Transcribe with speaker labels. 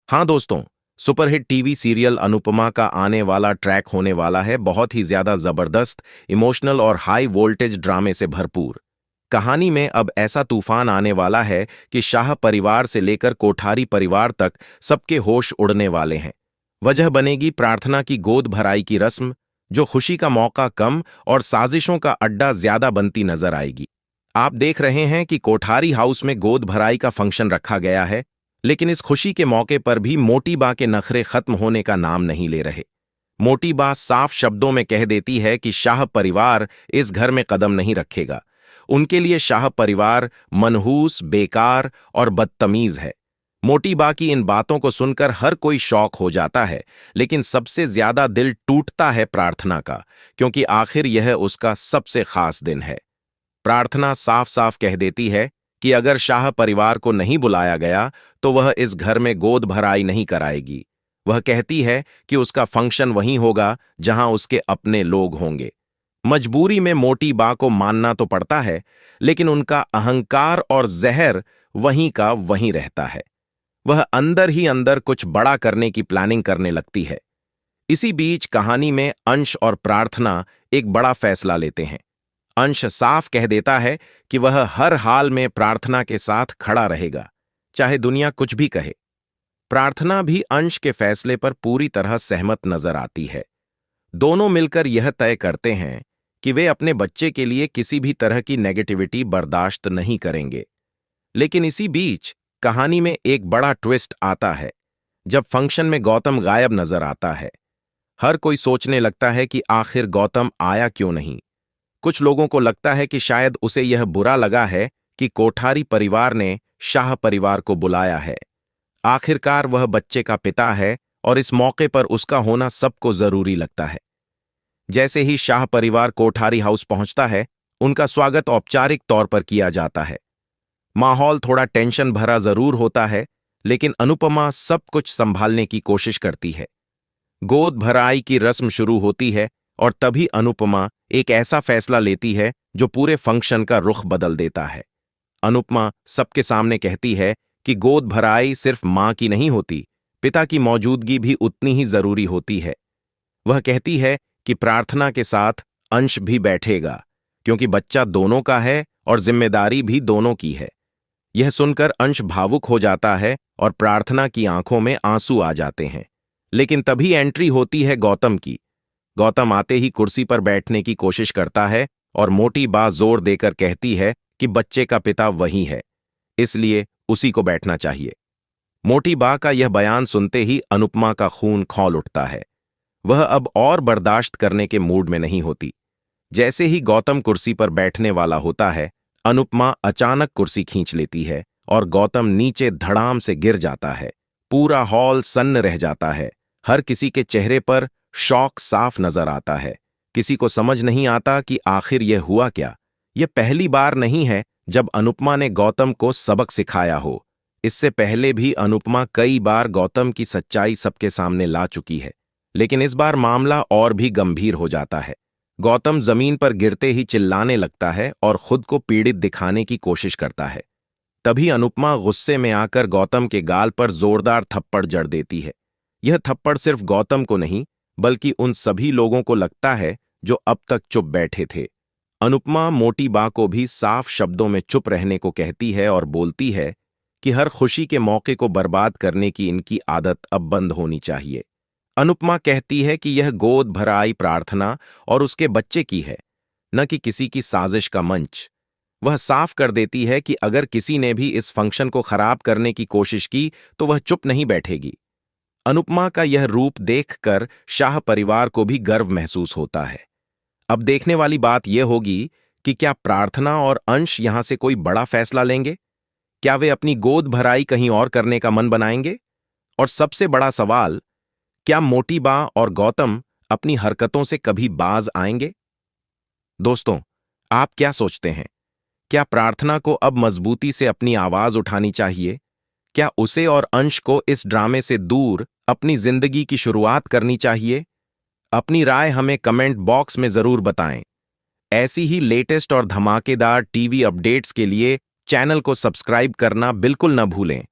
Speaker 1: हाँ दोस्तों, superhit TV serial Anupama का आने वाला ट्रैक होने वाला है बहुत ही ज्यादा जबरदस्त, इमोशनल और हाई वोल्टेज ड्रामे से भरपूर। कहानी में अब ऐसा तूफान आने वाला है कि शाह परिवार से लेकर कोठारी परिवार तक सबके होश उड़ने वाले हैं। वजह बनेगी प्रार्थना की गोद भराई की रस्म, जो खुशी का मौका कम और साजिशों का अड्डा ज्यादा बनती नजर आएगी। आप देख रहे हैं कि कोठारी हाउस में गोद भराई का फंक्शन रखा गया है, लेकिन इस खुशी के मौके पर भी मोटी बा के नखरे खत्म होने का नाम नहीं ले रहे। मोटी बा साफ शब्दों में कह देती है कि शाह परिवार इस घर में कदम नहीं रखेगा। उनके लिए शाह परिवार मनहूस, बेकार और बदतमीज है। मोटी बा की इन बातों को सुनकर हर कोई शौक हो जाता है, लेकिन सबसे ज्यादा दिल टूटता है प्रार्थना का, क्योंकि आखिर यह उसका सबसे खास दिन है। प्रार्थना साफ साफ कह देती है कि अगर शाह परिवार को नहीं बुलाया गया तो वह इस घर में गोद भराई नहीं कराएगी। वह कहती है कि उसका फंक्शन वहीं होगा जहां उसके अपने लोग होंगे। मजबूरी में मोटी बा को मानना तो पड़ता है, लेकिन उनका अहंकार और जहर वहीं का वहीं रहता है। वह अंदर ही अंदर कुछ बड़ा करने की प्लानिंग करने लगती है। इसी बीच कहानी में अंश और प्रार्थना एक बड़ा फैसला लेते हैं। अंश साफ कह देता है कि वह हर हाल में प्रार्थना के साथ खड़ा रहेगा, चाहे दुनिया कुछ भी कहे। प्रार्थना भी अंश के फैसले पर पूरी तरह सहमत नजर आती है। दोनों मिलकर यह तय करते हैं कि वे अपने बच्चे के लिए किसी भी तरह की नेगेटिविटी बर्दाश्त नहीं करेंगे। लेकिन इसी बीच कहानी में एक बड़ा ट्विस्ट आता है, जब फंक्शन में गौतम गायब नजर आता है। हर कोई सोचने लगता है कि आखिर गौतम आया क्यों नहीं। कुछ लोगों को लगता है कि शायद उसे यह बुरा लगा है कि कोठारी परिवार ने शाह परिवार को बुलाया है। आखिरकार वह बच्चे का पिता है और इस मौके पर उसका होना सबको जरूरी लगता है। जैसे ही शाह परिवार कोठारी हाउस पहुंचता है, उनका स्वागत औपचारिक तौर पर किया जाता है। माहौल थोड़ा टेंशन भरा जरूर होता है, लेकिन अनुपमा सब कुछ संभालने की कोशिश करती है। गोद भराई की रस्म शुरू होती है और तभी अनुपमा एक ऐसा फैसला लेती है जो पूरे फंक्शन का रुख बदल देता है। अनुपमा सबके सामने कहती है कि गोद भराई सिर्फ मां की नहीं होती, पिता की मौजूदगी भी उतनी ही जरूरी होती है। वह कहती है कि प्रार्थना के साथ अंश भी बैठेगा, क्योंकि बच्चा दोनों का है और जिम्मेदारी भी दोनों की है। यह सुनकर अंश भावुक हो जाता है और प्रार्थना की आंखों में आंसू आ जाते हैं। लेकिन तभी एंट्री होती है गौतम की। गौतम आते ही कुर्सी पर बैठने की कोशिश करता है और मोटी बा जोर देकर कहती है कि बच्चे का पिता वही है, इसलिए उसी को बैठना चाहिए। मोटी बा का यह बयान सुनते ही अनुपमा का खून खौल उठता है। वह अब और बर्दाश्त करने के मूड में नहीं होती। जैसे ही गौतम कुर्सी पर बैठने वाला होता है, अनुपमा अचानक कुर्सी खींच लेती है और गौतम नीचे धड़ाम से गिर जाता है। पूरा हॉल सन्न रह जाता है। हर किसी के चेहरे पर शौक साफ नजर आता है। किसी को समझ नहीं आता कि आखिर यह हुआ क्या। यह पहली बार नहीं है जब अनुपमा ने गौतम को सबक सिखाया हो। इससे पहले भी अनुपमा कई बार गौतम की सच्चाई सबके सामने ला चुकी है, लेकिन इस बार मामला और भी गंभीर हो जाता है। गौतम जमीन पर गिरते ही चिल्लाने लगता है और खुद को पीड़ित दिखाने की कोशिश करता है। तभी अनुपमा गुस्से में आकर गौतम के गाल पर जोरदार थप्पड़ जड़ देती है। यह थप्पड़ सिर्फ गौतम को नहीं, बल्कि उन सभी लोगों को लगता है जो अब तक चुप बैठे थे। अनुपमा मोटी बा को भी साफ शब्दों में चुप रहने को कहती है और बोलती है कि हर खुशी के मौके को बर्बाद करने की इनकी आदत अब बंद होनी चाहिए। अनुपमा कहती है कि यह गोद भराई प्रार्थना और उसके बच्चे की है, न कि किसी की साजिश का मंच। वह साफ कर देती है कि अगर किसी ने भी इस फंक्शन को खराब करने की कोशिश की तो वह चुप नहीं बैठेगी। अनुपमा का यह रूप देखकर शाह परिवार को भी गर्व महसूस होता है। अब देखने वाली बात यह होगी कि क्या प्रार्थना और अंश यहां से कोई बड़ा फैसला लेंगे? क्या वे अपनी गोद भराई कहीं और करने का मन बनाएंगे? और सबसे बड़ा सवाल, क्या मोटी बा और गौतम अपनी हरकतों से कभी बाज आएंगे? दोस्तों, आप क्या सोचते हैं? क्या प्रार्थना को अब मजबूती से अपनी आवाज उठानी चाहिए? क्या उसे और अंश को इस ड्रामे से दूर अपनी जिंदगी की शुरुआत करनी चाहिए? अपनी राय हमें कमेंट बॉक्स में जरूर बताएं। ऐसी ही लेटेस्ट और धमाकेदार टीवी अपडेट्स के लिए चैनल को सब्सक्राइब करना बिल्कुल न भूलें।